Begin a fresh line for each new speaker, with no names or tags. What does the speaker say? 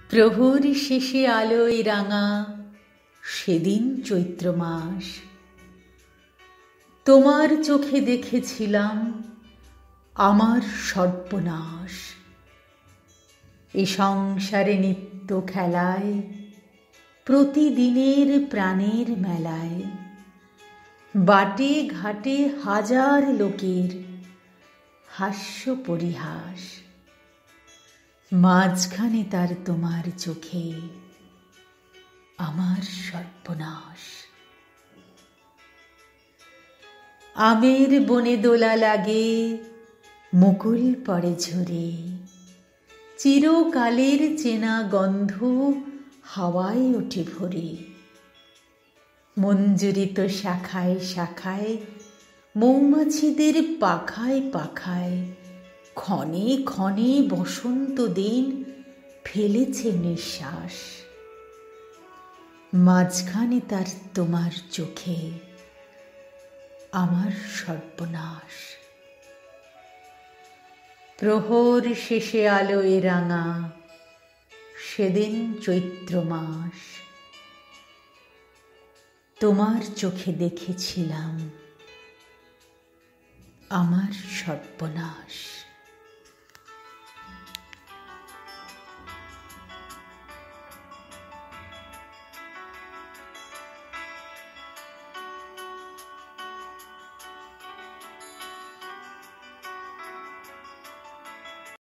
প্রহর শেষে আলোয় রাঙা সেদিন চৈত্র মাস, তোমার চোখে দেখেছিলাম আমার সর্বনাশ। এ সংসারে নিত্য খেলায়, প্রতিদিনের প্রাণের মেলায়, বাটে ঘাটে হাজার লোকের হাস্য পরিহাস। মাঝখানে তার তোমার চোখে আমার সর্বনাশ। আমের বনে দোলা লাগে, মুকুল পড়ে ঝরে, চিরকালের চেনা গন্ধ হাওয়ায় ওঠে ভরে। মঞ্জুরিত শাখায় শাখায়, মৌমাছিদের পাখায় পাখায়, ক্ষণে ক্ষণে বসন্ত দিন ফেলেছে নিঃশ্বাস। মাঝখানে তার তোমার চোখে আমার সর্বনাশ। প্রহর শেষে আলোয় রাঙা সেদিন চৈত্র মাস, তোমার চোখে দেখেছিলাম আমার সর্বনাশ।